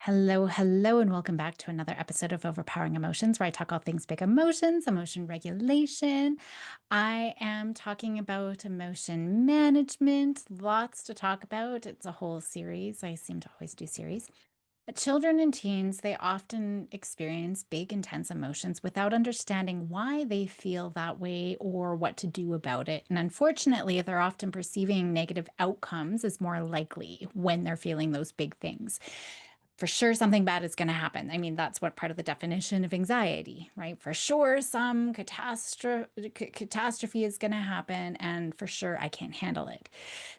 Hello, hello, and welcome back to another episode of Overpowering Emotions, where I talk all things big emotions, emotion regulation. I am talking about emotion management, lots to talk about. It's a whole series. I seem to always do series. But children and teens, they often experience big, intense emotions without understanding why they feel that way or what to do about it. And unfortunately, they're often perceiving negative outcomes as more likely when they're feeling those big things. For sure something bad is going to happen. I mean, that's what part of the definition of anxiety, right? For sure some catastrophe is going to happen, and for sure I can't handle it.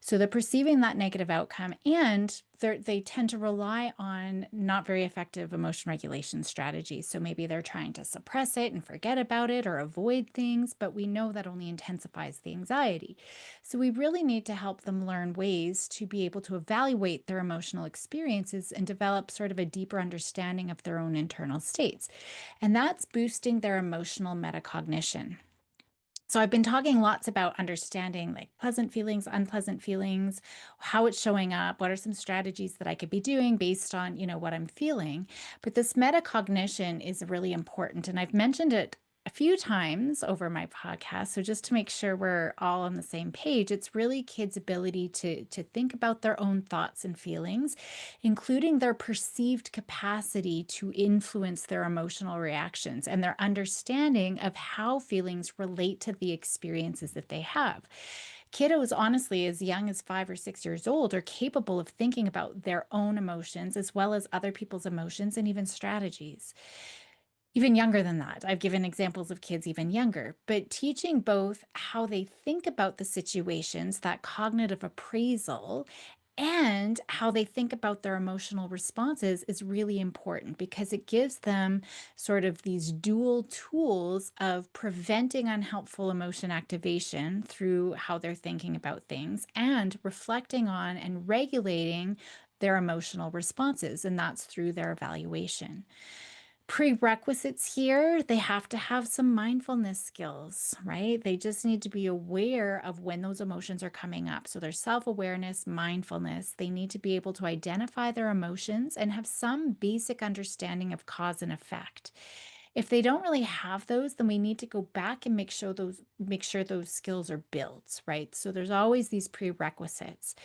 So they're perceiving that negative outcome, and they tend to rely on not very effective emotion regulation strategies. So maybe they're trying to suppress it and forget about it or avoid things, but we know that only intensifies the anxiety. So we really need to help them learn ways to be able to evaluate their emotional experiences and develop sort of a deeper understanding of their own internal states. And that's boosting their emotional metacognition. So I've been talking lots about understanding like pleasant feelings, unpleasant feelings, how it's showing up, what are some strategies that I could be doing based on, what I'm feeling. But this metacognition is really important. And I've mentioned it a few times over my podcast. So just to make sure we're all on the same page, it's really kids' ability to think about their own thoughts and feelings, including their perceived capacity to influence their emotional reactions and their understanding of how feelings relate to the experiences that they have. Kiddos, honestly, as young as 5 or 6 years old, are capable of thinking about their own emotions as well as other people's emotions and even strategies. Even younger than that, I've given examples of kids even younger, but teaching both how they think about the situations, that cognitive appraisal, and how they think about their emotional responses is really important because it gives them sort of these dual tools of preventing unhelpful emotion activation through how they're thinking about things and reflecting on and regulating their emotional responses. And that's through their evaluation. Prerequisites here, they have to have some mindfulness skills, right? They just need to be aware of when those emotions are coming up. So there's self-awareness, mindfulness. They need to be able to identify their emotions and have some basic understanding of cause and effect. If they don't really have those, then we need to go back and make sure those skills are built, right? So there's always these prerequisites.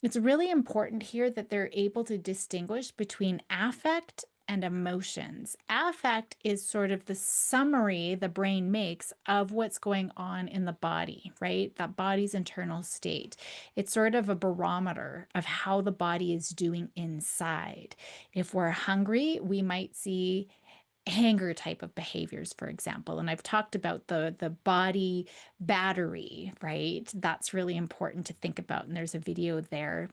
It's really important here that they're able to distinguish between affect and emotions. Affect is sort of the summary the brain makes of what's going on in the body, right? That body's internal state. It's sort of a barometer of how the body is doing inside. If we're hungry, we might see hanger type of behaviors, for example. And I've talked about the body battery, right? That's really important to think about. And there's a video there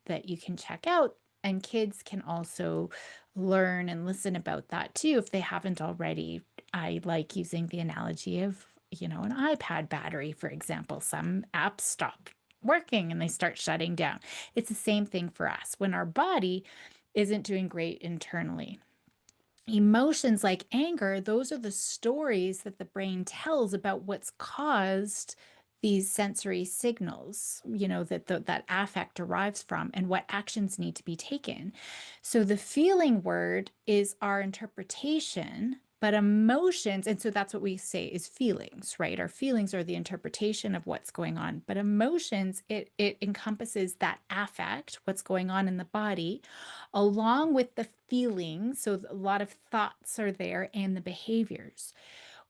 that you can check out. And kids can also learn and listen about that too if they haven't already. I like using the analogy of, an iPad battery, for example. Some apps stop working and they start shutting down. It's the same thing for us when our body isn't doing great internally. Emotions like anger, those are the stories that the brain tells about what's caused these sensory signals, that affect derives from and what actions need to be taken. So the feeling word is our interpretation, but emotions, and so that's what we say is feelings, right? Our feelings are the interpretation of what's going on, but emotions, it encompasses that affect, what's going on in the body, along with the feelings. So a lot of thoughts are there and the behaviors.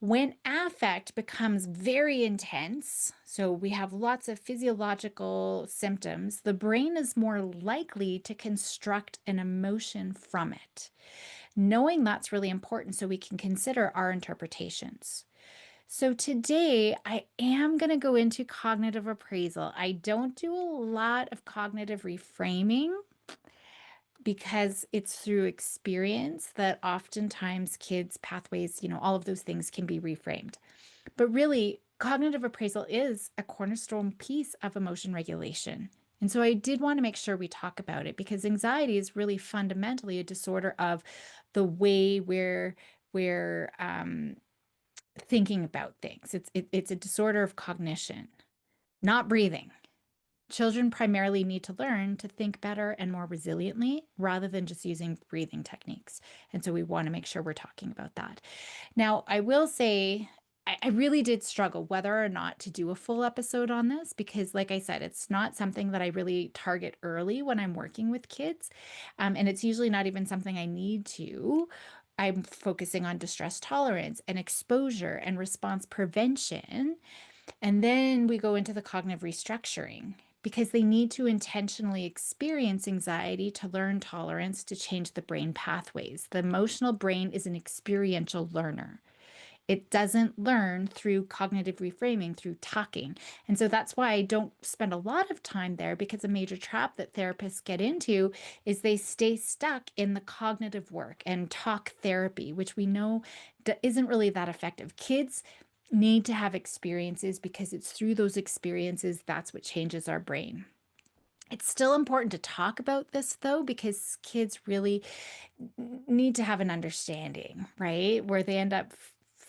When affect becomes very intense, so we have lots of physiological symptoms, the brain is more likely to construct an emotion from it. Knowing that's really important so we can consider our interpretations. So today I am going to go into cognitive appraisal. I don't do a lot of cognitive reframing because it's through experience that oftentimes kids' pathways, all of those things can be reframed. But really, cognitive appraisal is a cornerstone piece of emotion regulation. And so I did want to make sure we talk about it because anxiety is really fundamentally a disorder of the way we're thinking about things. It's a disorder of cognition, not breathing. Children primarily need to learn to think better and more resiliently rather than just using breathing techniques. And so we want to make sure we're talking about that. Now, I will say, I really did struggle whether or not to do a full episode on this because, like I said, it's not something that I really target early when I'm working with kids. And it's usually not even something I need to. I'm focusing on distress tolerance and exposure and response prevention. And then we go into the cognitive restructuring because they need to intentionally experience anxiety to learn tolerance to change the brain pathways. The emotional brain is an experiential learner. It doesn't learn through cognitive reframing, through talking. And so that's why I don't spend a lot of time there because a major trap that therapists get into is they stay stuck in the cognitive work and talk therapy, which we know isn't really that effective. Kids need to have experiences because it's through those experiences that's what changes our brain. It's still important to talk about this though, because kids really need to have an understanding, right? Where they end up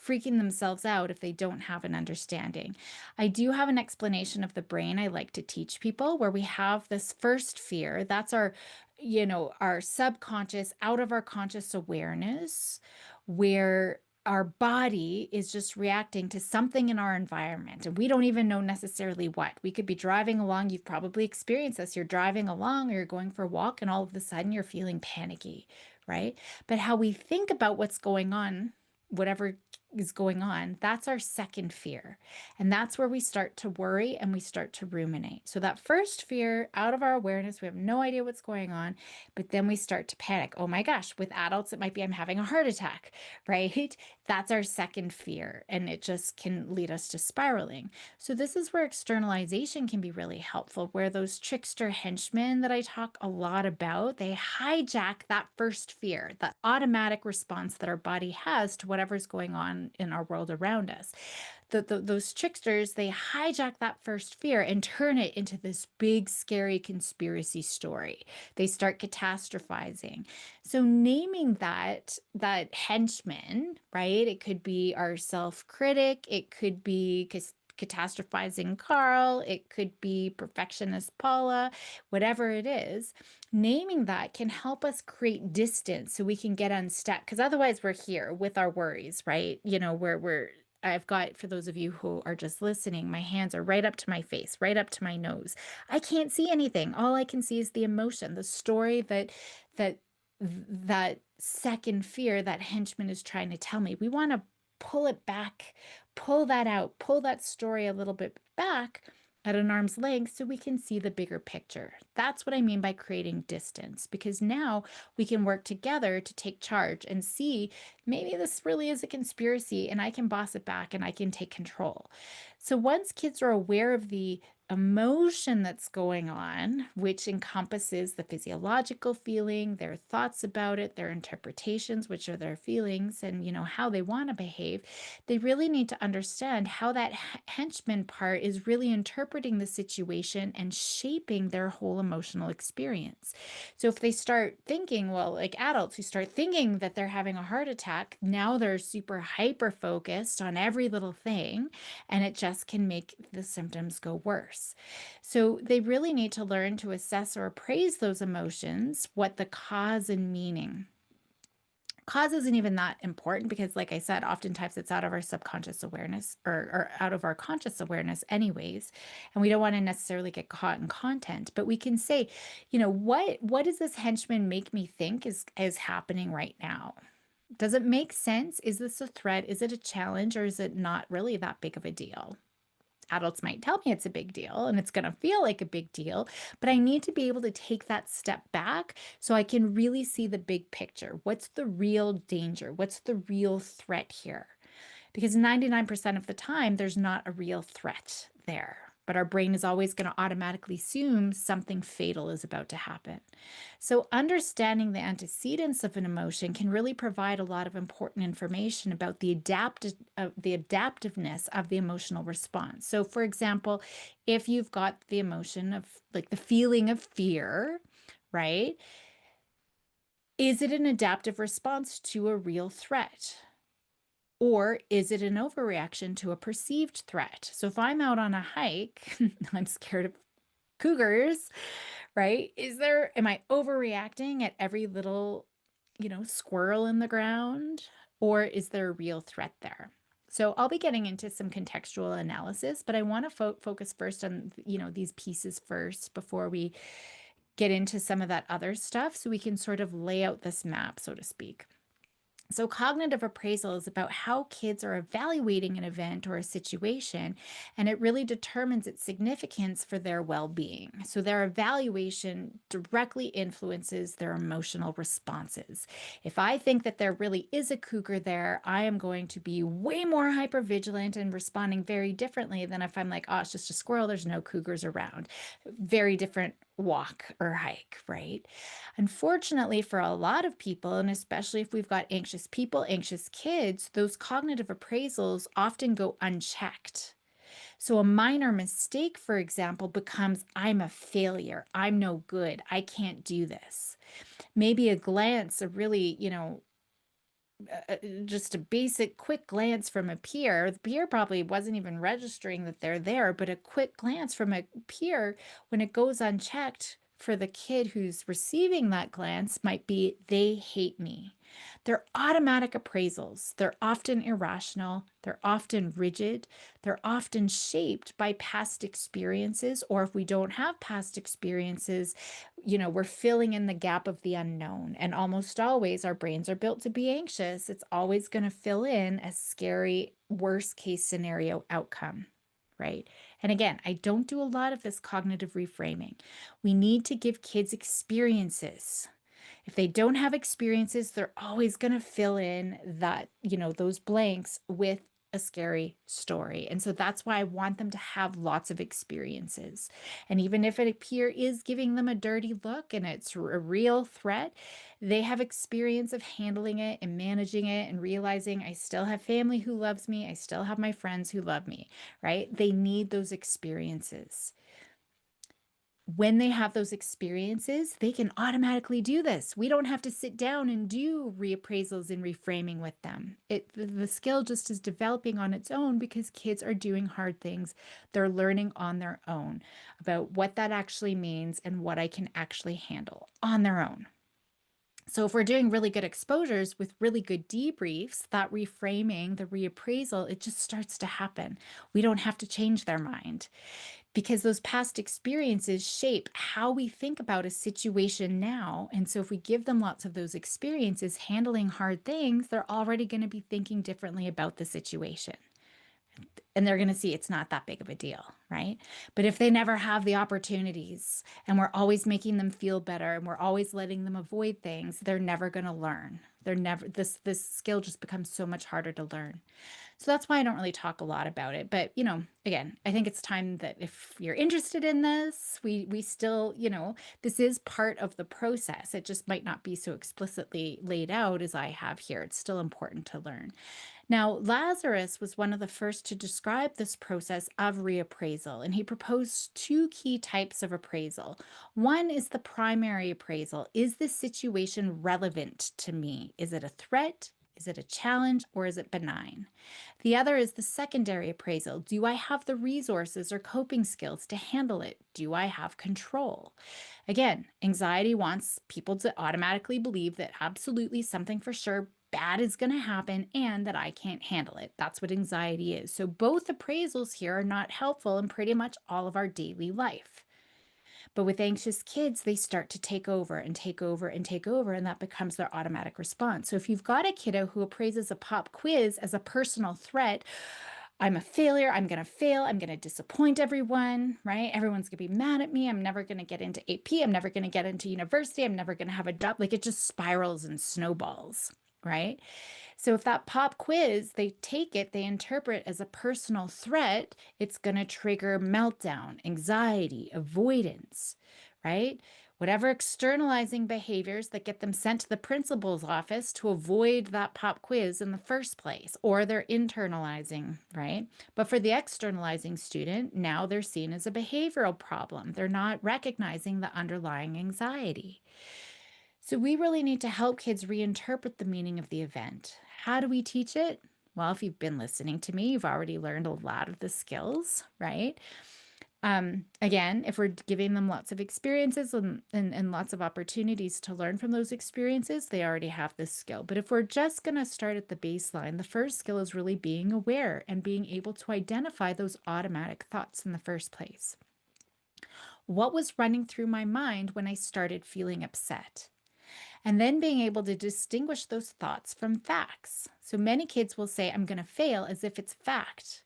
freaking themselves out if they don't have an understanding. I do have an explanation of the brain I like to teach people where we have this first fear. That's our, our subconscious, out of our conscious awareness, where our body is just reacting to something in our environment and we don't even know necessarily what. We could be driving along. You've probably experienced this. You're driving along or you're going for a walk and all of a sudden you're feeling panicky, right? But how we think about what's going on, whatever is going on, that's our second fear. And that's where we start to worry and we start to ruminate. So that first fear, out of our awareness, we have no idea what's going on, but then we start to panic. Oh my gosh, with adults, it might be I'm having a heart attack, right? That's our second fear, and it just can lead us to spiraling. So this is where externalization can be really helpful, where those trickster henchmen that I talk a lot about, they hijack that first fear, that automatic response that our body has to whatever's going on in our world around us. Those tricksters, they hijack that first fear and turn it into this big, scary conspiracy story. They start catastrophizing. So naming that henchman, right? It could be our self-critic, it could be catastrophizing Carl, it could be perfectionist Paula, whatever it is. Naming that can help us create distance so we can get unstuck. Because otherwise we're here with our worries, right? I've got, for those of you who are just listening, my hands are right up to my face, right up to my nose. I can't see anything. All I can see is the emotion, the story that that second fear that henchman is trying to tell me. We want to pull it back, pull that out, pull that story a little bit back at an arm's length so we can see the bigger picture. That's what I mean by creating distance, because now we can work together to take charge and see maybe this really is a conspiracy and I can boss it back and I can take control. So once kids are aware of the emotion that's going on, which encompasses the physiological feeling, their thoughts about it, their interpretations, which are their feelings, and how they want to behave, they really need to understand how that henchman part is really interpreting the situation and shaping their whole emotional experience. So if they start thinking, well, like adults who start thinking that they're having a heart attack, now they're super hyper focused on every little thing, and it just can make the symptoms go worse. So they really need to learn to assess or appraise those emotions, what the cause and meaning. Cause isn't even that important because, like I said, oftentimes it's out of our subconscious awareness or out of our conscious awareness, anyways. And we don't want to necessarily get caught in content, but we can say, what does this henchman make me think is happening right now? Does it make sense? Is this a threat? Is it a challenge, or is it not really that big of a deal? Adults might tell me it's a big deal and it's going to feel like a big deal, but I need to be able to take that step back so I can really see the big picture. What's the real danger? What's the real threat here? Because 99% of the time, there's not a real threat there. But our brain is always going to automatically assume something fatal is about to happen. So understanding the antecedents of an emotion can really provide a lot of important information about the adaptiveness of the emotional response. So for example, if you've got the emotion of like the feeling of fear, right? Is it an adaptive response to a real threat? Or is it an overreaction to a perceived threat? So if I'm out on a hike, I'm scared of cougars, right? Am I overreacting at every little, squirrel in the ground? Or is there a real threat there? So I'll be getting into some contextual analysis, but I want to focus first on, these pieces first before we get into some of that other stuff so we can sort of lay out this map, so to speak. So, cognitive appraisal is about how kids are evaluating an event or a situation, and it really determines its significance for their well being. So, their evaluation directly influences their emotional responses. If I think that there really is a cougar there, I am going to be way more hypervigilant and responding very differently than if I'm like, oh, it's just a squirrel, there's no cougars around. Very different walk or hike, right? Unfortunately, for a lot of people, and especially if we've got anxious people, anxious kids, those cognitive appraisals often go unchecked. So, a minor mistake, for example, becomes I'm a failure. I'm no good. I can't do this. Maybe a glance, a really, just a basic quick glance from a peer, the peer probably wasn't even registering that they're there, but a quick glance from a peer, when it goes unchecked for the kid who's receiving that glance, might be they hate me. They're automatic appraisals. They're often irrational. They're often rigid. They're often shaped by past experiences, or if we don't have past experiences, we're filling in the gap of the unknown. And almost always, our brains are built to be anxious. It's always going to fill in a scary, worst case scenario outcome, right? And again, I don't do a lot of this cognitive reframing. We need to give kids experiences. If they don't have experiences, they're always going to fill in that, those blanks with a scary story. And so that's why I want them to have lots of experiences. And even if a peer is giving them a dirty look and it's a real threat, they have experience of handling it and managing it and realizing I still have family who loves me. I still have my friends who love me, right? They need those experiences. When they have those experiences, they can automatically do this. We don't have to sit down and do reappraisals and reframing with them. The skill just is developing on its own because kids are doing hard things. They're learning on their own about what that actually means and what I can actually handle on their own. So if we're doing really good exposures with really good debriefs, that reframing, the reappraisal, it just starts to happen. We don't have to change their mind because those past experiences shape how we think about a situation now. And so if we give them lots of those experiences handling hard things, they're already going to be thinking differently about the situation. And they're going to see it's not that big of a deal, right? But if they never have the opportunities and we're always making them feel better and we're always letting them avoid things, they're never going to learn. They're never this skill just becomes so much harder to learn. So that's why I don't really talk a lot about it. But, again, I think it's time that if you're interested in this, we still, this is part of the process. It just might not be so explicitly laid out as I have here. It's still important to learn. Now, Lazarus was one of the first to describe this process of reappraisal, and he proposed two key types of appraisal. One is the primary appraisal. Is this situation relevant to me? Is it a threat? Is it a challenge, or is it benign? The other is the secondary appraisal. Do I have the resources or coping skills to handle it? Do I have control? Again, anxiety wants people to automatically believe that absolutely something for sure bad is going to happen and that I can't handle it. That's what anxiety is. So both appraisals here are not helpful in pretty much all of our daily life. But with anxious kids, they start to take over and take over and take over, and that becomes their automatic response. So if you've got a kiddo who appraises a pop quiz as a personal threat, I'm a failure, I'm going to fail, I'm going to disappoint everyone, right? Everyone's going to be mad at me. I'm never going to get into AP. I'm never going to get into university. I'm never going to have a job. Like it just spirals and snowballs, right? So if that pop quiz, they take it, they interpret as a personal threat, it's going to trigger meltdown, anxiety, avoidance, right? Whatever externalizing behaviors that get them sent to the principal's office to avoid that pop quiz in the first place, or they're internalizing, right? But for the externalizing student, now they're seen as a behavioral problem. They're not recognizing the underlying anxiety. So we really need to help kids reinterpret the meaning of the event. How do we teach it? Well, if you've been listening to me, you've already learned a lot of the skills, right? Again, if we're giving them lots of experiences and lots of opportunities to learn from those experiences, they already have this skill. But if we're just going to start at the baseline, the first skill is really being aware and being able to identify those automatic thoughts in the first place. What was running through my mind when I started feeling upset? And then being able to distinguish those thoughts from facts. So many kids will say, I'm going to fail as if it's fact.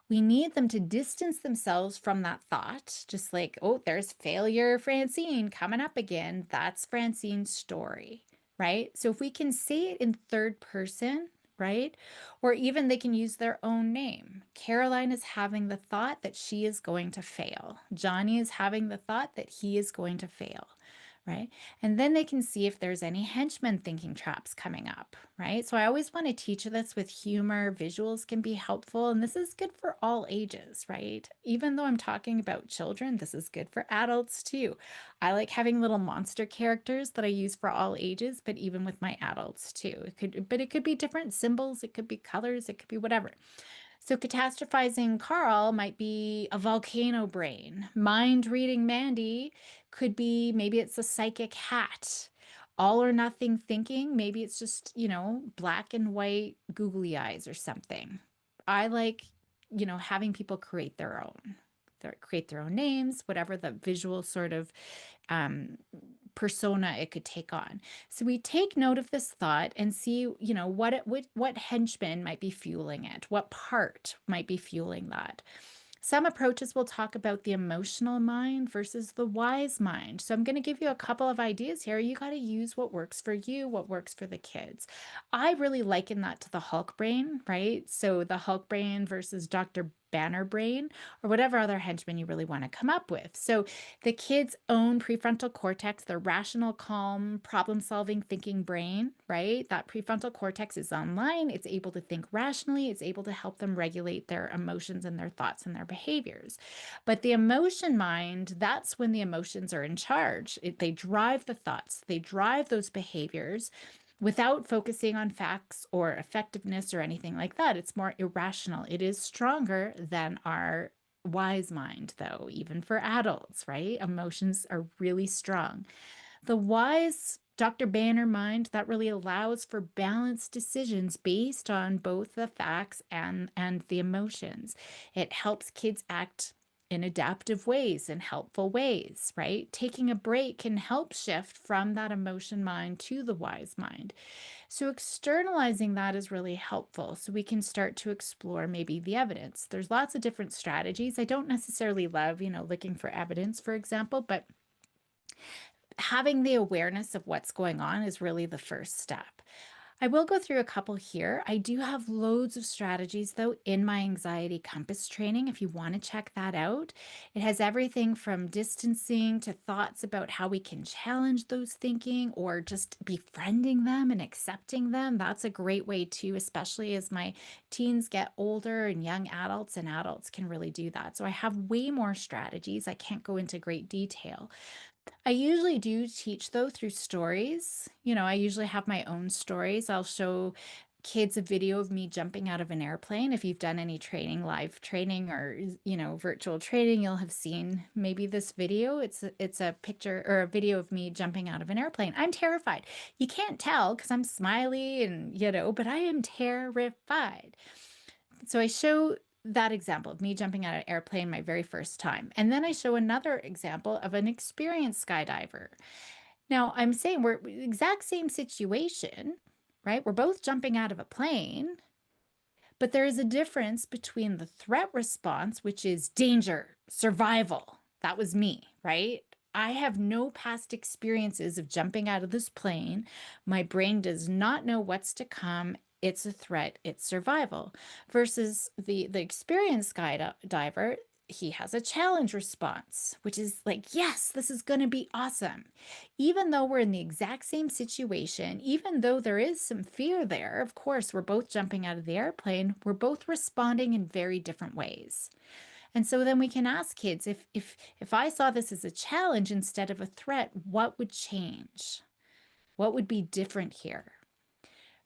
We need them to distance themselves from that thought, just like, oh, there's failure, Francine, coming up again. That's Francine's story, right? So if we can say it in third person, right? Or even they can use their own name. Caroline is having the thought that she is going to fail. Johnny is having the thought that he is going to fail, right? And then they can see if there's any henchmen thinking traps coming up, right? So I always want to teach this with humor. Visuals can be helpful, and this is good for all ages, right? Even though I'm talking about children, this is good for adults too. I like having little monster characters that I use for all ages, but even with my adults too. It could be different symbols, it could be colors, it could be whatever. So catastrophizing Carl might be a volcano brain. Mind reading Mandy could be maybe it's a psychic hat. All or nothing thinking, maybe it's just, black and white googly eyes or something. I like, having people create their own names, whatever the visual sort of um, persona it could take on. So we take note of this thought and see, what henchman might be fueling it, what part might be fueling that. Some approaches will talk about the emotional mind versus the wise mind. So I'm going to give you a couple of ideas here. You got to use what works for you, what works for the kids. I really liken that to the Hulk brain, right? So the Hulk brain versus Dr. Banner brain, or whatever other henchman you really want to come up with. So the kids' own prefrontal cortex, their rational, calm, problem-solving thinking brain, right? That prefrontal cortex is online. It's able to think rationally. It's able to help them regulate their emotions and their thoughts and their behaviors. But the emotion mind, that's when the emotions are in charge. They drive the thoughts, they drive those behaviors without focusing on facts or effectiveness or anything like that. It's more irrational. It is stronger than our wise mind, though, even for adults, right? Emotions are really strong. The wise Dr. Banner mind that really allows for balanced decisions based on both the facts and the emotions. It helps kids act in adaptive ways and helpful ways, right? Taking a break can help shift from that emotion mind to the wise mind. So externalizing that is really helpful. So we can start to explore maybe the evidence. There's lots of different strategies. I don't necessarily love, looking for evidence, for example, but having the awareness of what's going on is really the first step. I will go through a couple here. I do have loads of strategies though in my anxiety compass training if you want to check that out. It has everything from distancing to thoughts about how we can challenge those thinking or just befriending them and accepting them. That's a great way too, especially as my teens get older and young adults and adults can really do that. So I have way more strategies. I can't go into great detail. I usually do teach though through stories. I usually have my own stories. I'll show kids a video of me jumping out of an airplane. If you've done any training, live training or, virtual training, you'll have seen maybe this video. It's a picture or a video of me jumping out of an airplane. I'm terrified. You can't tell because I'm smiley and, but I am terrified. So I show that example of me jumping out of an airplane my very first time. And then I show another example of an experienced skydiver. Now I'm saying we're exact same situation, right? We're both jumping out of a plane, but there is a difference between the threat response, which is danger, survival. That was me, right? I have no past experiences of jumping out of this plane. My brain does not know what's to come. It's a threat, it's survival. Versus the experienced skydiver, he has a challenge response, which is like, yes, this is going to be awesome. Even though we're in the exact same situation, even though there is some fear there, of course, we're both jumping out of the airplane, we're both responding in very different ways. And so then we can ask kids if I saw this as a challenge instead of a threat, what would change? What would be different here?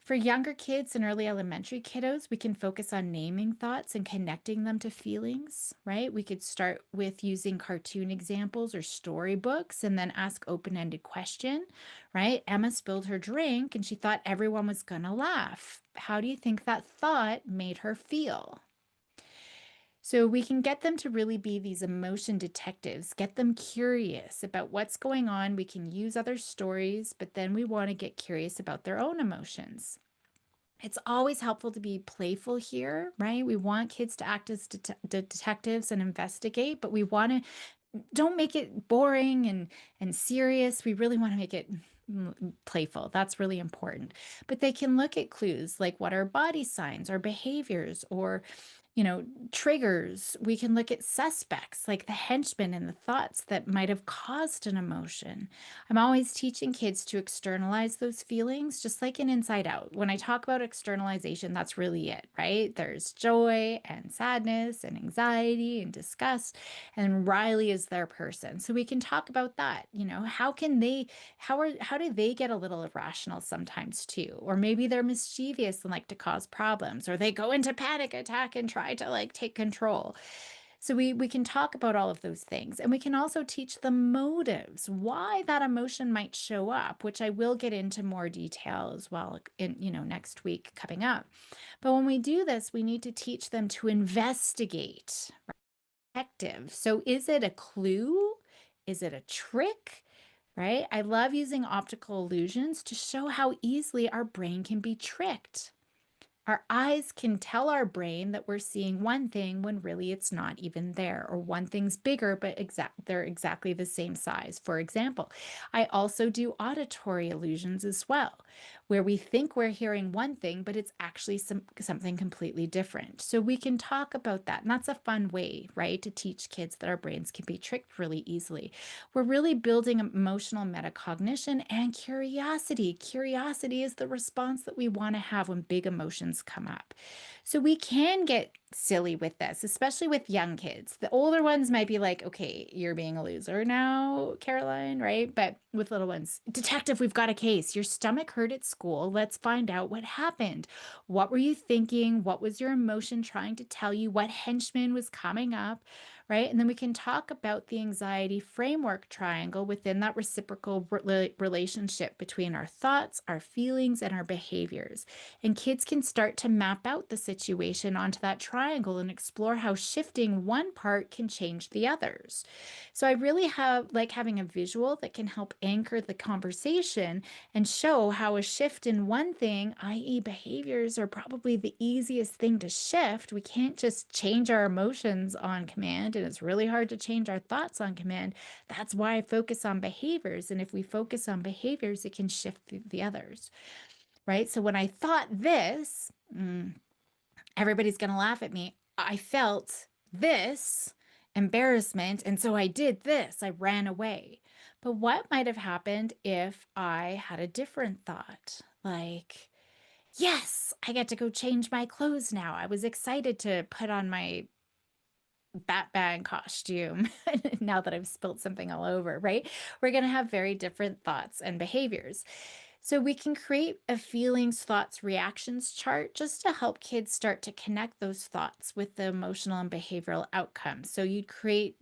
For younger kids and early elementary kiddos, we can focus on naming thoughts and connecting them to feelings, right? We could start with using cartoon examples or storybooks and then ask open-ended question, right? Emma spilled her drink and she thought everyone was gonna laugh. How do you think that thought made her feel? So we can get them to really be these emotion detectives, get them curious about what's going on. We can use other stories, but then we want to get curious about their own emotions. It's always helpful to be playful here, right? We want kids to act as detectives and investigate, but we want to don't make it boring and serious. We really want to make it playful. That's really important. But they can look at clues like what are body signs or behaviors or you know, triggers. We can look at suspects like the henchmen and the thoughts that might have caused an emotion. I'm always teaching kids to externalize those feelings, just like in Inside Out. When I talk about externalization, that's really it, right? There's joy and sadness and anxiety and disgust, and Riley is their person. So we can talk about that. How do they get a little irrational sometimes too? Or maybe they're mischievous and like to cause problems, or they go into panic attack and try to like take control. So we can talk about all of those things, and we can also teach the motives, why that emotion might show up, which I will get into more detail as well in, next week coming up. But when we do this, we need to teach them to investigate. Detective. So is it a clue? Is it a trick? Right? I love using optical illusions to show how easily our brain can be tricked. Our eyes can tell our brain that we're seeing one thing when really it's not even there, or one thing's bigger, but they're exactly the same size. For example, I also do auditory illusions as well, where we think we're hearing one thing, but it's actually something completely different. So we can talk about that. And that's a fun way, right, to teach kids that our brains can be tricked really easily. We're really building emotional metacognition and curiosity. Curiosity is the response that we want to have when big emotions come up. So we can get silly with this, especially with young kids. The older ones might be like, okay, you're being a loser now, Caroline, right? But with little ones, detective, we've got a case. Your stomach hurt at school. Let's find out what happened. What were you thinking? What was your emotion trying to tell you? What henchman was coming up, right? And then we can talk about the anxiety framework triangle within that reciprocal relationship between our thoughts, our feelings, and our behaviors. And kids can start to map out the situation onto that triangle and explore how shifting one part can change the others. So I really have like having a visual that can help anchor the conversation and show how a shift in one thing, i.e., behaviors, are probably the easiest thing to shift. We can't just change our emotions on command, and it's really hard to change our thoughts on command. That's why I focus on behaviors. And if we focus on behaviors, it can shift the others, right? So when I thought this, everybody's going to laugh at me. I felt this embarrassment, and so I did this. I ran away. But what might have happened if I had a different thought? Like, yes, I get to go change my clothes now. I was excited to put on my Batman costume now that I've spilled something all over, right? We're going to have very different thoughts and behaviors. So we can create a feelings, thoughts, reactions chart just to help kids start to connect those thoughts with the emotional and behavioral outcomes. So you'd create,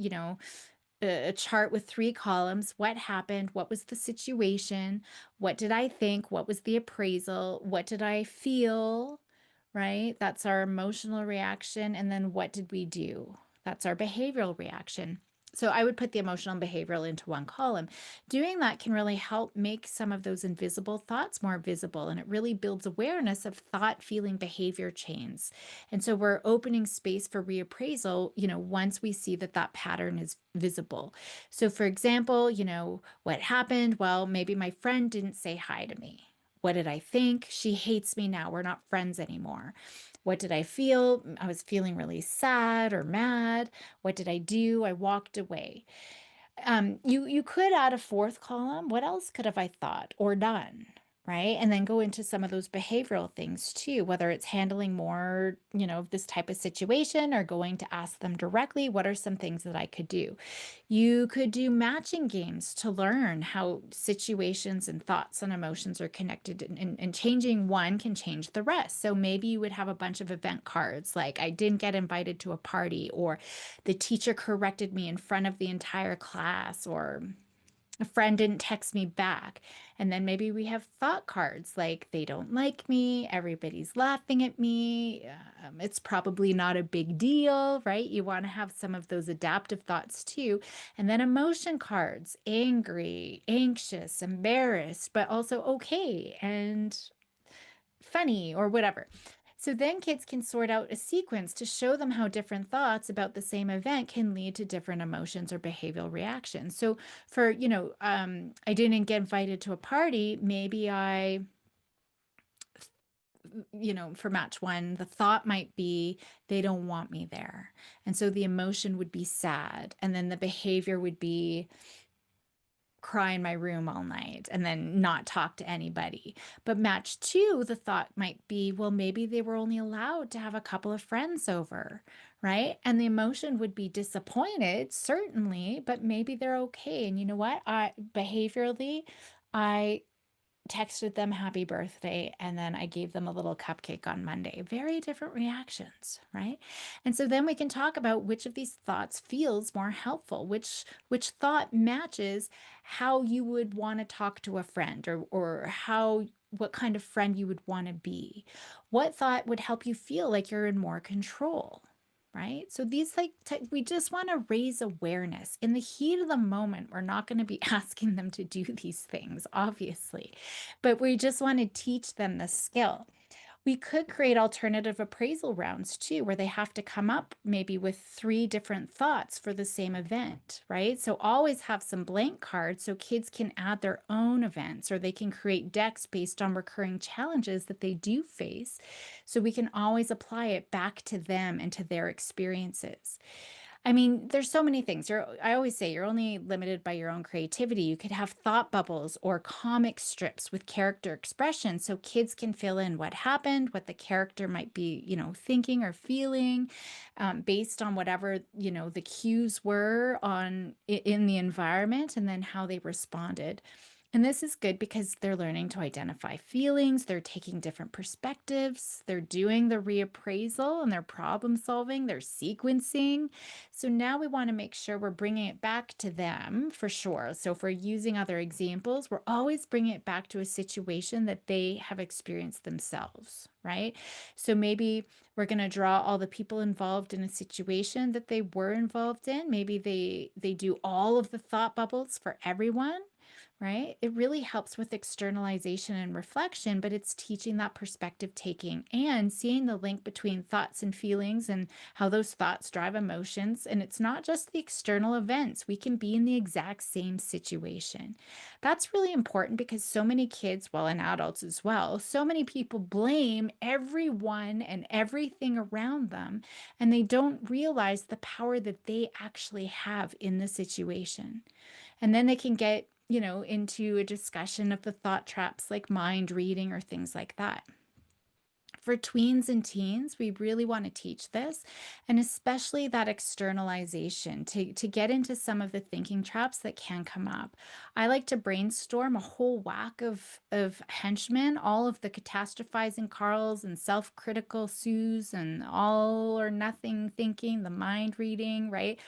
a chart with 3 columns. What happened? What was the situation? What did I think? What was the appraisal? What did I feel? Right? That's our emotional reaction. And then what did we do? That's our behavioral reaction. So I would put the emotional and behavioral into one column. Doing that can really help make some of those invisible thoughts more visible, and it really builds awareness of thought, feeling, behavior chains. And so we're opening space for reappraisal, once we see that that pattern is visible. So for example, what happened? Well, maybe my friend didn't say hi to me. What did I think? She hates me now. We're not friends anymore. What did I feel? I was feeling really sad or mad. What did I do? I walked away. You could add a 4th column. What else could have I thought or done? right? And then go into some of those behavioral things too, whether it's handling more, this type of situation or going to ask them directly, what are some things that I could do? You could do matching games to learn how situations and thoughts and emotions are connected, and changing one can change the rest. So maybe you would have a bunch of event cards like, I didn't get invited to a party, or the teacher corrected me in front of the entire class, or a friend didn't text me back. And then maybe we have thought cards like, they don't like me, everybody's laughing at me, it's probably not a big deal, right? You want to have some of those adaptive thoughts too. And then emotion cards: angry, anxious, embarrassed, but also okay and funny or whatever. So then kids can sort out a sequence to show them how different thoughts about the same event can lead to different emotions or behavioral reactions. So for, I didn't get invited to a party, maybe for match one, the thought might be, they don't want me there. And so the emotion would be sad. And then the behavior would be, cry in my room all night and then not talk to anybody. But match two, the thought might be, well, maybe they were only allowed to have a couple of friends over, right? And the emotion would be disappointed, certainly, but maybe they're okay. And you know what? I behaviorally, I texted them happy birthday, and then I gave them a little cupcake on Monday. Very different reactions, right? And so then we can talk about which of these thoughts feels more helpful, which thought matches how you would want to talk to a friend, or how what kind of friend you would want to be. What thought would help you feel like you're in more control? Right? So these we just want to raise awareness. In the heat of the moment, we're not going to be asking them to do these things, obviously, but we just want to teach them the skill. We could create alternative appraisal rounds too, where they have to come up maybe with three different thoughts for the same event, right? So always have some blank cards so kids can add their own events, or they can create decks based on recurring challenges that they do face. So we can always apply it back to them and to their experiences. I mean, there's so many things. I always say you're only limited by your own creativity. You could have thought bubbles or comic strips with character expression so kids can fill in what happened, what the character might be, thinking or feeling, based on whatever, the cues were in the environment, and then how they responded. And this is good because they're learning to identify feelings, they're taking different perspectives, they're doing the reappraisal, and they're problem solving, they're sequencing. So now we want to make sure we're bringing it back to them for sure. So if we're using other examples, we're always bringing it back to a situation that they have experienced themselves, right? So maybe we're going to draw all the people involved in a situation that they were involved in. Maybe they do all of the thought bubbles for everyone, right? It really helps with externalization and reflection, but it's teaching that perspective taking and seeing the link between thoughts and feelings and how those thoughts drive emotions. And it's not just the external events, we can be in the exact same situation. That's really important because so many kids, well, and adults as well, so many people blame everyone and everything around them, and they don't realize the power that they actually have in the situation. And then they can get, into a discussion of the thought traps like mind reading or things like that. For tweens and teens, we really want to teach this, and especially that externalization to get into some of the thinking traps that can come up. I like to brainstorm a whole whack of henchmen, all of the catastrophizing Carls and self-critical Sues and all or nothing thinking, the mind reading, right?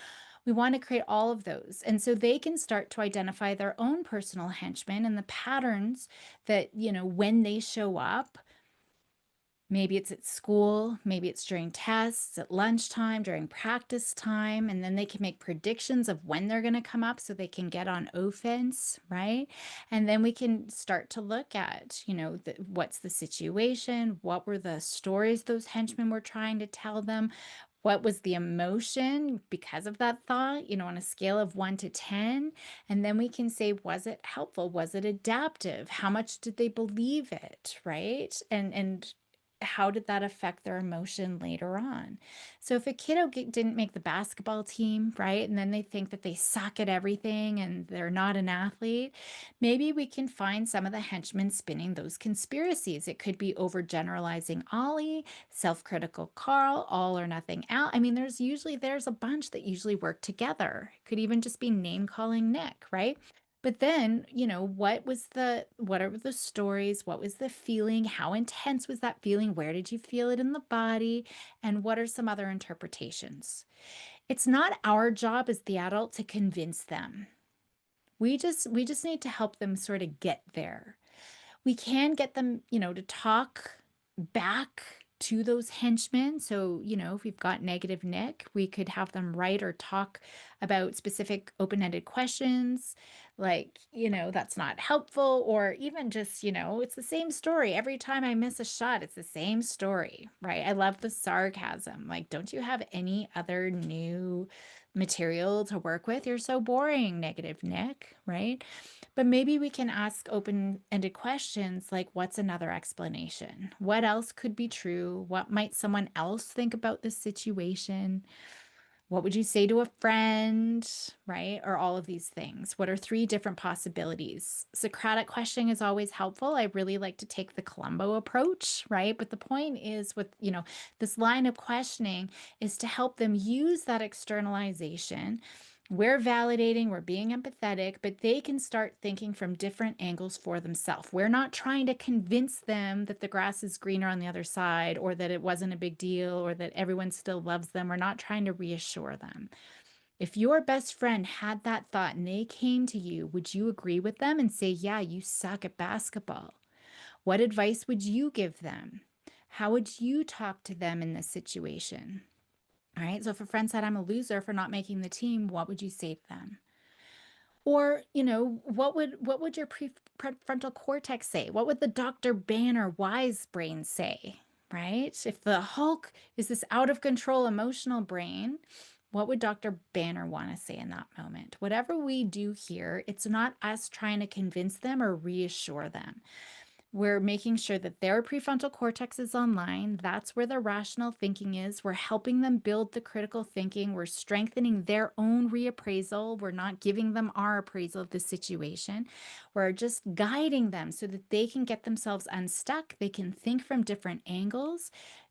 We want to create all of those. And so they can start to identify their own personal henchmen and the patterns that, when they show up. Maybe it's at school, maybe it's during tests, at lunchtime, during practice time, and then they can make predictions of when they're going to come up so they can get on offense, right? And then we can start to look at, what's the situation? What were the stories those henchmen were trying to tell them? What was the emotion because of that thought, on a scale of 1 to 10? And then we can say, was it helpful? Was it adaptive? How much did they believe it, right? And how did that affect their emotion later on? So if a kiddo didn't make the basketball team, right, and then they think that they suck at everything and they're not an athlete, maybe we can find some of the henchmen spinning those conspiracies. It could be overgeneralizing Ollie, self-critical Carl, all or nothing Al. I mean, there's a bunch that usually work together. It could even just be name calling Nick, right? But then, what are the stories? What was the feeling? How intense was that feeling? Where did you feel it in the body? And what are some other interpretations? It's not our job as the adult to convince them. We just need to help them sort of get there. We can get them, to talk back to those henchmen. So, if we've got negative Nick, we could have them write or talk about specific open-ended questions like, that's not helpful, or even just, it's the same story. Every time I miss a shot, it's the same story, right? I love the sarcasm. Like, don't you have any other new material to work with? You're so boring, negative Nick, right? But maybe we can ask open-ended questions like, what's another explanation? What else could be true? What might someone else think about this situation? What would you say to a friend, right? Or all of these things. What are three different possibilities? Socratic questioning is always helpful. I really like to take the Columbo approach, right? But the point is with, this line of questioning is to help them use that externalization. We're validating, we're being empathetic, but they can start thinking from different angles for themselves. We're not trying to convince them that the grass is greener on the other side, or that it wasn't a big deal, or that everyone still loves them. We're not trying to reassure them. If your best friend had that thought and they came to you, would you agree with them and say, yeah, you suck at basketball? What advice would you give them? How would you talk to them in this situation? All right. So if a friend said, I'm a loser for not making the team, what would you say to them? Or, what would your prefrontal cortex say? What would the Dr. Banner wise brain say? Right? If the Hulk is this out of control emotional brain, what would Dr. Banner want to say in that moment? Whatever we do here, it's not us trying to convince them or reassure them. We're making sure that their prefrontal cortex is online. That's where the rational thinking is. We're helping them build the critical thinking. We're strengthening their own reappraisal. We're not giving them our appraisal of the situation. We're just guiding them so that they can get themselves unstuck. They can think from different angles.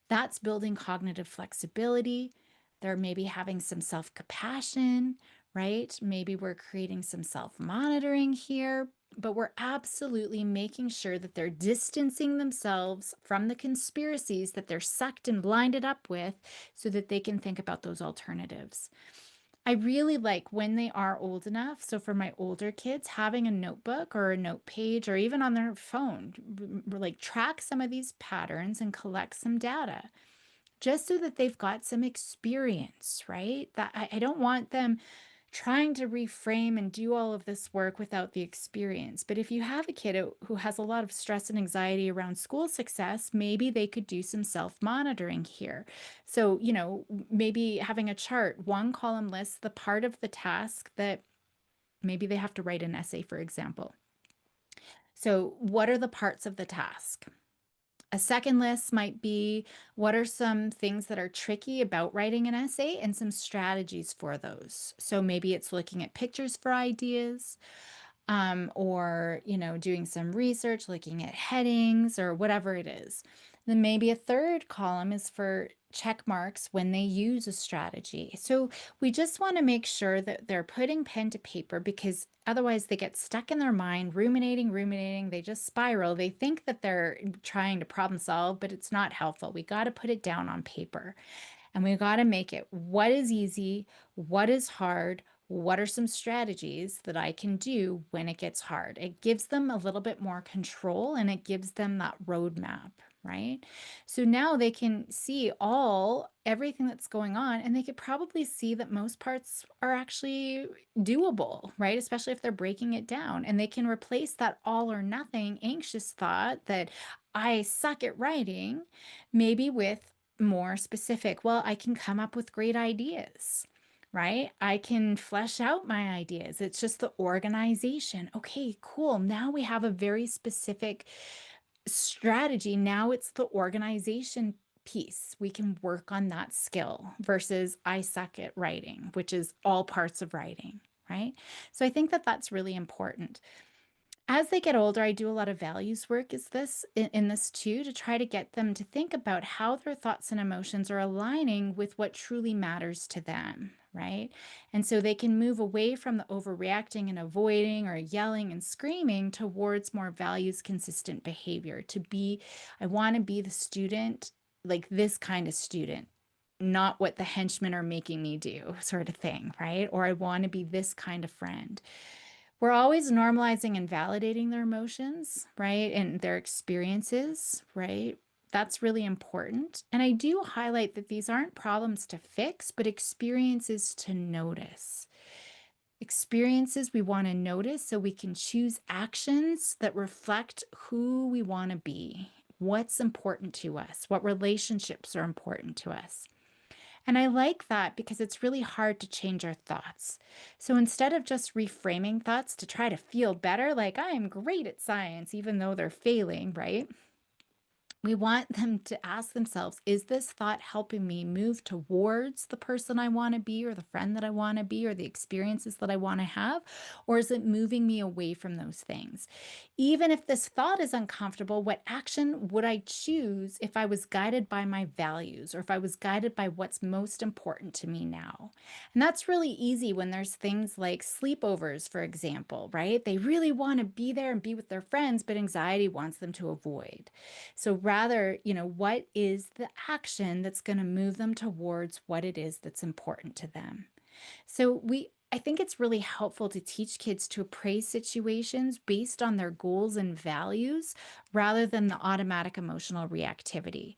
That's building cognitive flexibility. They're maybe having some self compassion, right? Maybe we're creating some self monitoring here, but we're absolutely making sure that they're distancing themselves from the conspiracies that they're sucked and blinded up with so that they can think about those alternatives. I really like when they are old enough. So for my older kids, having a notebook or a note page or even on their phone, like track some of these patterns and collect some data just so that they've got some experience, right? That I don't want them trying to reframe and do all of this work without the experience. But if you have a kid who has a lot of stress and anxiety around school success, maybe they could do some self-monitoring here. So, maybe having a chart, one column lists the part of the task that maybe they have to write an essay, for example. So, what are the parts of the task? A second list might be what are some things that are tricky about writing an essay and some strategies for those. So maybe it's looking at pictures for ideas, or doing some research, looking at headings or whatever it is. Then maybe a third column is for check marks when they use a strategy. So we just want to make sure that they're putting pen to paper, because otherwise they get stuck in their mind, ruminating, they just spiral. They think that they're trying to problem solve, but it's not helpful. We got to put it down on paper. And we've got to make it what is easy, what is hard, what are some strategies that I can do when it gets hard. It gives them a little bit more control and it gives them that roadmap, right? So now they can see everything that's going on, and they could probably see that most parts are actually doable, right? Especially if they're breaking it down, and they can replace that all or nothing anxious thought that I suck at writing, maybe with more specific. Well, I can come up with great ideas, right? I can flesh out my ideas. It's just the organization. Okay, cool. Now we have a very specific strategy. Now it's the organization piece. We can work on that skill versus I suck at writing, which is all parts of writing, right? So I think that that's really important. As they get older, I do a lot of values work is this in this too, to try to get them to think about how their thoughts and emotions are aligning with what truly matters to them, right? And so they can move away from the overreacting and avoiding or yelling and screaming towards more values consistent behavior to be, I want to be the student, like this kind of student, not what the henchmen are making me do, sort of thing, right? Or I want to be this kind of friend. We're always normalizing and validating their emotions, right? And their experiences, right? That's really important. And I do highlight that these aren't problems to fix, but experiences to notice. Experiences we want to notice so we can choose actions that reflect who we want to be, what's important to us, what relationships are important to us. And I like that because it's really hard to change our thoughts. So instead of just reframing thoughts to try to feel better, like I am great at science, even though they're failing, right? We want them to ask themselves, is this thought helping me move towards the person I want to be, or the friend that I want to be, or the experiences that I want to have? Or is it moving me away from those things? Even if this thought is uncomfortable, what action would I choose if I was guided by my values, or if I was guided by what's most important to me now? And that's really easy when there's things like sleepovers, for example, right? They really want to be there and be with their friends, but anxiety wants them to avoid. So rather, what is the action that's going to move them towards what it is that's important to them? I think it's really helpful to teach kids to appraise situations based on their goals and values rather than the automatic emotional reactivity.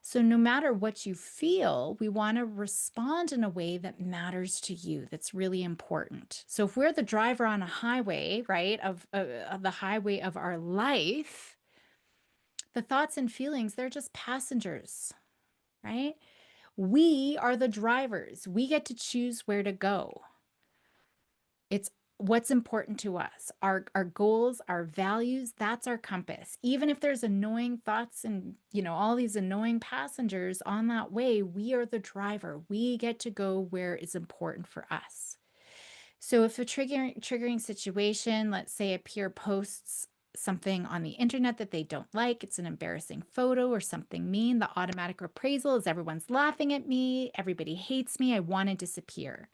So no matter what you feel, we want to respond in a way that matters to you, that's really important. So if we're the driver on a highway, right, of the highway of our life, the thoughts and feelings, they're just passengers, right? We are the drivers. We get to choose where to go. It's what's important to us. Our goals, our values, that's our compass. Even if there's annoying thoughts and, all these annoying passengers on that way, we are the driver. We get to go where is important for us. So if a triggering situation, let's say a peer posts something on the internet that they don't like, it's an embarrassing photo or something mean, the automatic appraisal is everyone's laughing at me, everybody hates me, I want to disappear.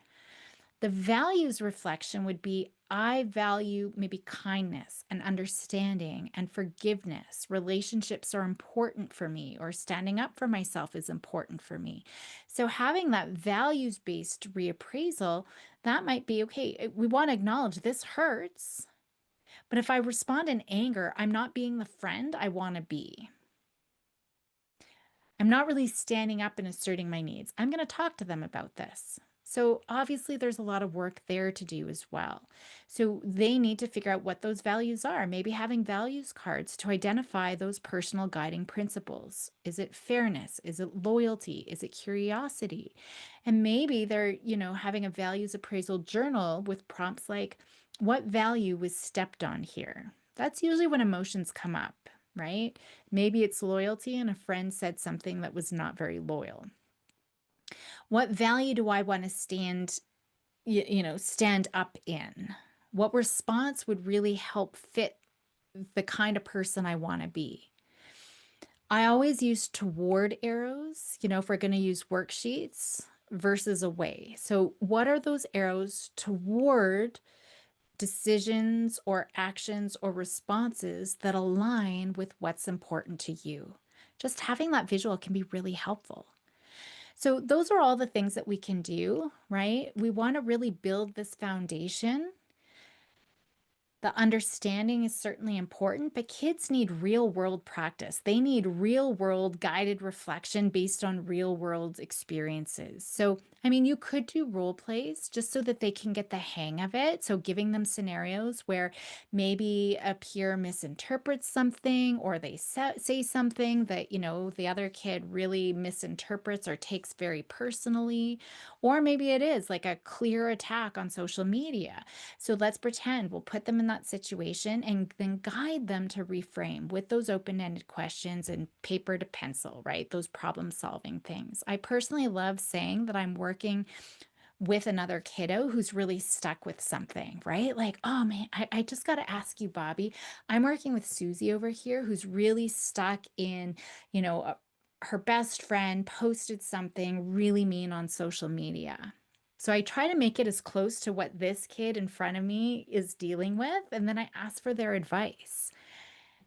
The values reflection would be I value maybe kindness and understanding and forgiveness. Relationships are important for me, or standing up for myself is important for me. So, having that values based reappraisal, that might be okay. We want to acknowledge this hurts, but if I respond in anger, I'm not being the friend I want to be. I'm not really standing up and asserting my needs. I'm going to talk to them about this. So obviously there's a lot of work there to do as well. So they need to figure out what those values are, maybe having values cards to identify those personal guiding principles. Is it fairness? Is it loyalty? Is it curiosity? And maybe they're, having a values appraisal journal with prompts like, what value was stepped on here? That's usually when emotions come up, right? Maybe it's loyalty and a friend said something that was not very loyal. What value do I want to stand up in? What response would really help fit the kind of person I want to be? I always use toward arrows, if we're going to use worksheets versus away. So what are those arrows toward decisions or actions or responses that align with what's important to you? Just having that visual can be really helpful. So those are all the things that we can do, right? We want to really build this foundation. The understanding is certainly important, but kids need real world practice. They need real world guided reflection based on real world experiences. So, you could do role plays just so that they can get the hang of it. So, giving them scenarios where maybe a peer misinterprets something, or they say something that, the other kid really misinterprets or takes very personally. Or maybe it is like a clear attack on social media. So let's pretend we'll put them in that that situation and then guide them to reframe with those open-ended questions and paper to pencil, right? Those problem-solving things. I personally love saying that I'm working with another kiddo who's really stuck with something, right? Like, oh man, I just got to ask you, Bobby. I'm working with Susie over here who's really stuck in, you know, her best friend posted something really mean on social media. So I try to make it as close to what this kid in front of me is dealing with. And then I ask for their advice,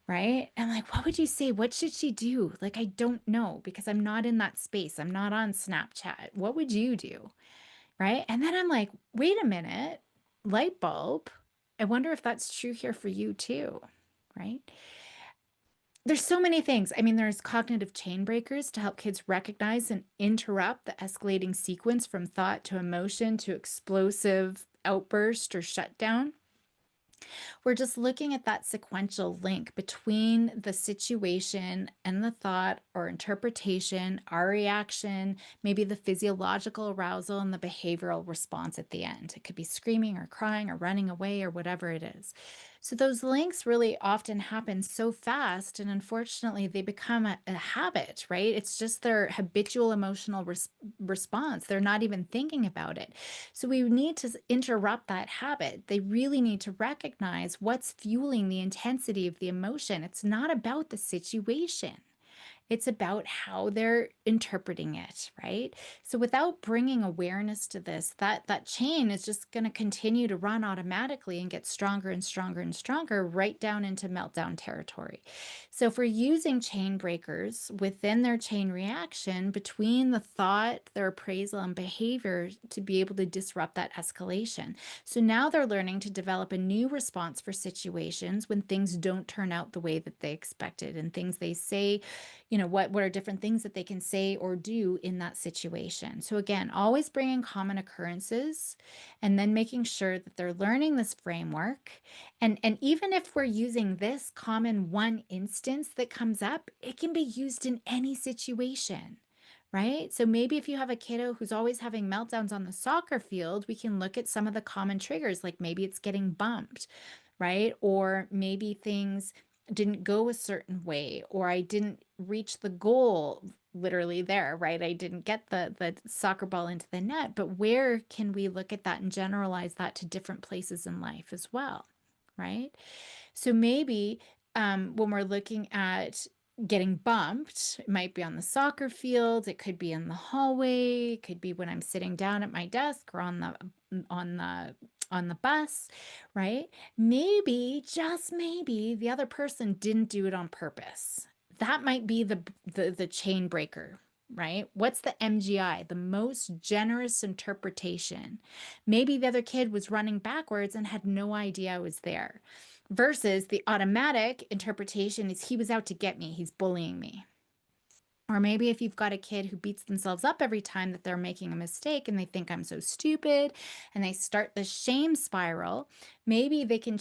right? And like, what would you say? What should she do? Like, I don't know because I'm not in that space. I'm not on Snapchat. What would you do? Right? And then I'm like, wait a minute, light bulb. I wonder if that's true here for you too, right? There's so many things. I mean, there's cognitive chain breakers to help kids recognize and interrupt the escalating sequence from thought to emotion to explosive outburst or shutdown. We're just looking at that sequential link between the situation and the thought or interpretation, our reaction, maybe the physiological arousal and the behavioral response at the end. It could be screaming or crying or running away or whatever it is. So those links really often happen so fast, and unfortunately, they become a habit, right? It's just their habitual emotional response. They're not even thinking about it. So we need to interrupt that habit. They really need to recognize what's fueling the intensity of the emotion. It's not about the situation. It's about how they're interpreting it, right? So without bringing awareness to this, that chain is just going to continue to run automatically and get stronger and stronger and stronger right down into meltdown territory. So if we're using chain breakers within their chain reaction between the thought, their appraisal, and behavior to be able to disrupt that escalation. So now they're learning to develop a new response for situations when things don't turn out the way that they expected and things they say, what are different things that they can say or do in that situation. So again, always bringing common occurrences and then making sure that they're learning this framework. And even if we're using this common one instance that comes up, it can be used in any situation. Right? So maybe if you have a kiddo who's always having meltdowns on the soccer field, we can look at some of the common triggers, like maybe it's getting bumped, right? Or maybe things didn't go a certain way, or I didn't reach the goal literally there, right? I didn't get the soccer ball into the net, but where can we look at that and generalize that to different places in life as well, right? So maybe when we're looking at getting bumped, it might be on the soccer field, it could be in the hallway, it could be when I'm sitting down at my desk or on the on the bus, right? Maybe, just maybe, the other person didn't do it on purpose. That might be the chain breaker, right? What's the MGI, the most generous interpretation? Maybe the other kid was running backwards and had no idea I was there. Versus the automatic interpretation is he was out to get me, he's bullying me. Or maybe if you've got a kid who beats themselves up every time that they're making a mistake and they think I'm so stupid and they start the shame spiral, maybe they can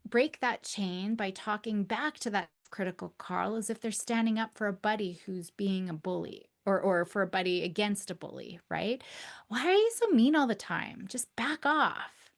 break that chain by talking back to that critical Carl as if they're standing up for a buddy who's being a bully. Or for a buddy against a bully, right? Why are you so mean all the time? Just back off.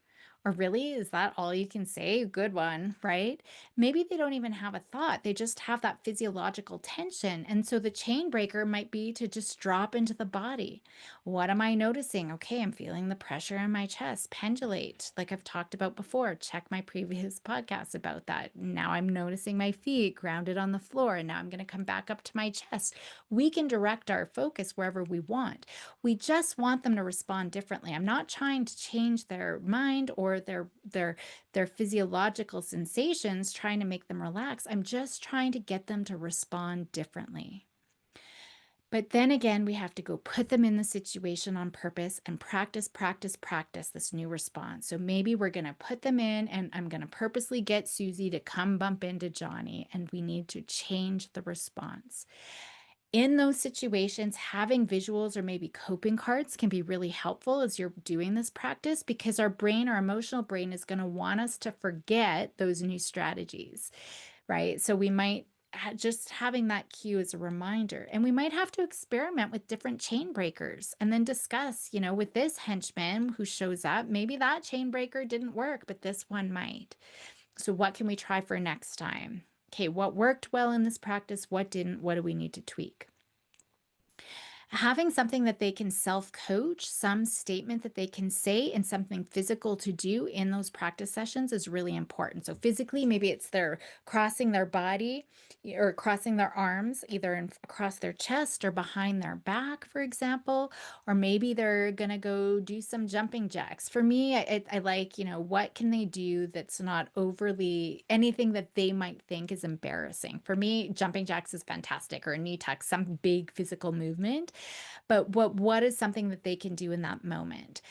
Or really, is that all you can say? Good one, right? Maybe they don't even have a thought. They just have that physiological tension. And so the chain breaker might be to just drop into the body. What am I noticing? Okay, I'm feeling the pressure in my chest. Pendulate, like I've talked about before. Check my previous podcasts about that. Now I'm noticing my feet grounded on the floor. And now I'm going to come back up to my chest. We can direct our focus wherever we want. We just want them to respond differently. I'm not trying to change their mind or their physiological sensations, trying to make them relax. I'm just trying to get them to respond differently. But then again, we have to go put them in the situation on purpose and practice, practice, practice this new response. So maybe we're going to put them in and I'm going to purposely get Susie to come bump into Johnny, and we need to change the response. In those situations, having visuals or maybe coping cards can be really helpful as you're doing this practice, because our brain, our emotional brain, is going to want us to forget those new strategies, right? So we might just having that cue as a reminder, and we might have to experiment with different chain breakers and then discuss, with this henchman who shows up, maybe that chain breaker didn't work, but this one might. So what can we try for next time? Okay, what worked well in this practice? What didn't? What do we need to tweak? Having something that they can self-coach, some statement that they can say, and something physical to do in those practice sessions is really important. So physically, maybe it's their crossing their body or crossing their arms, either across their chest or behind their back, for example, or maybe they're gonna go do some jumping jacks. For me, I like, what can they do that's not overly anything that they might think is embarrassing. For me, jumping jacks is fantastic, or a knee tuck, some big physical movement. But what is something that they can do in that moment?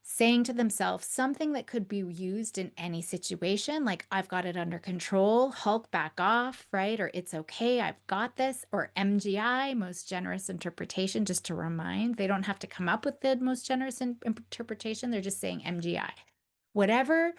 Saying to themselves something that could be used in any situation, like I've got it under control, Hulk back off, right? Or it's okay, I've got this, or MGI, most generous interpretation, just to remind. They don't have to come up with the most generous interpretation, they're just saying MGI. Whatever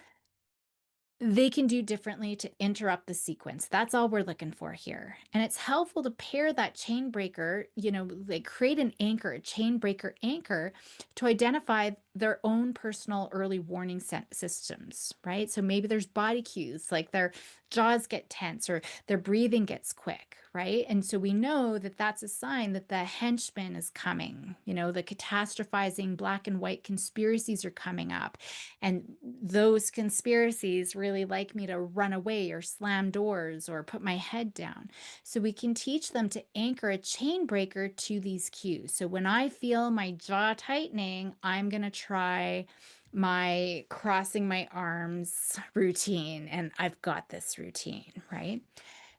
they can do differently to interrupt the sequence. That's all we're looking for here. And it's helpful to pair that chain breaker, they create an anchor, a chain breaker anchor to identify their own personal early warning systems, right? So maybe there's body cues, like their jaws get tense or their breathing gets quick, right? And so we know that that's a sign that the henchman is coming, the catastrophizing black and white conspiracies are coming up. And those conspiracies really like me to run away or slam doors or put my head down. So we can teach them to anchor a chain breaker to these cues. So when I feel my jaw tightening, I'm going to try my crossing my arms routine, and I've got this routine, right?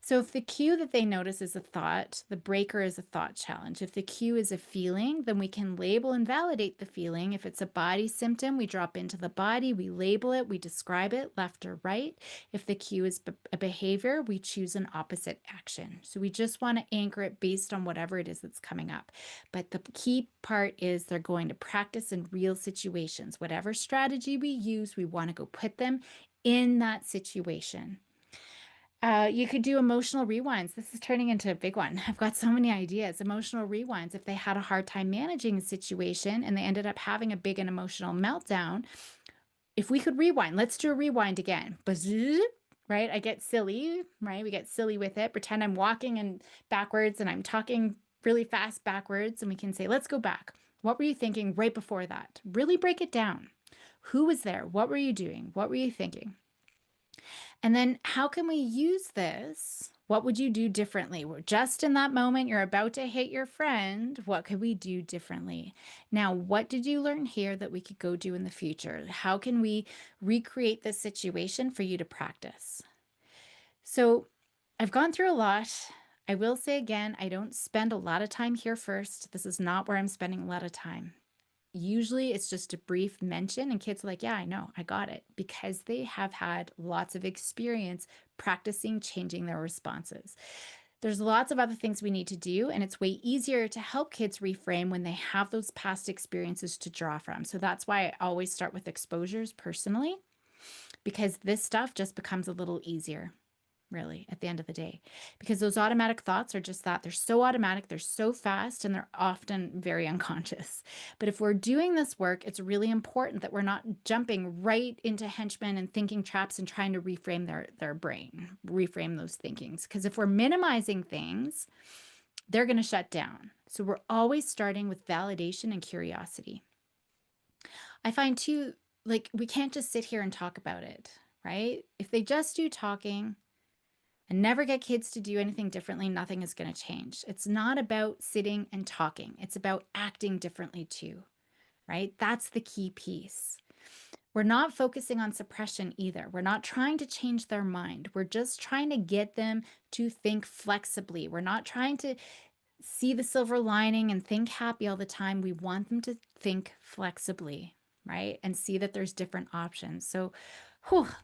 So if the cue that they notice is a thought, the breaker is a thought challenge. If the cue is a feeling, then we can label and validate the feeling. If it's a body symptom, we drop into the body, we label it, we describe it, left or right. If the cue is a behavior, we choose an opposite action. So we just want to anchor it based on whatever it is that's coming up. But the key part is they're going to practice in real situations. Whatever strategy we use, we want to go put them in that situation. You could do emotional rewinds. This is turning into a big one. I've got so many ideas. Emotional rewinds. If they had a hard time managing a situation and they ended up having a big and emotional meltdown, if we could rewind, let's do a rewind again. Bzzz, right? I get silly, right? We get silly with it. Pretend I'm walking and backwards and I'm talking really fast backwards, and we can say, let's go back. What were you thinking right before that? Really break it down. Who was there? What were you doing? What were you thinking? And then how can we use this? What would you do differently? We're just in that moment, you're about to hit your friend. What could we do differently? Now, what did you learn here that we could go do in the future? How can we recreate this situation for you to practice? So I've gone through a lot. I will say again, I don't spend a lot of time here first. This is not where I'm spending a lot of time. Usually it's just a brief mention, and kids are like, yeah, I know, I got it, because they have had lots of experience practicing changing their responses. There's lots of other things we need to do, and it's way easier to help kids reframe when they have those past experiences to draw from. So that's why I always start with exposures personally, because this stuff just becomes a little easier, really, at the end of the day, because those automatic thoughts are just that. They're so automatic, they're so fast, and they're often very unconscious. But if we're doing this work, it's really important that we're not jumping right into henchmen and thinking traps and trying to reframe their brain, reframe those thinkings. Because if we're minimizing things, they're going to shut down. So we're always starting with validation and curiosity. I find too, like, we can't just sit here and talk about it, right? If they just do talking, and never get kids to do anything differently, nothing is going to change. It's not about sitting and talking. It's about acting differently too, right? That's the key piece. We're not focusing on suppression either. We're not trying to change their mind. We're just trying to get them to think flexibly. We're not trying to see the silver lining and think happy all the time. We want them to think flexibly, right? And see that there's different options. So,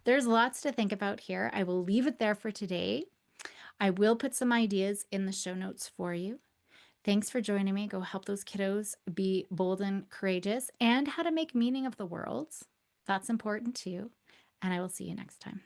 there's lots to think about here. I will leave it there for today. I will put some ideas in the show notes for you. Thanks for joining me. Go help those kiddos be bold and courageous, and how to make meaning of the world. That's important too. And I will see you next time.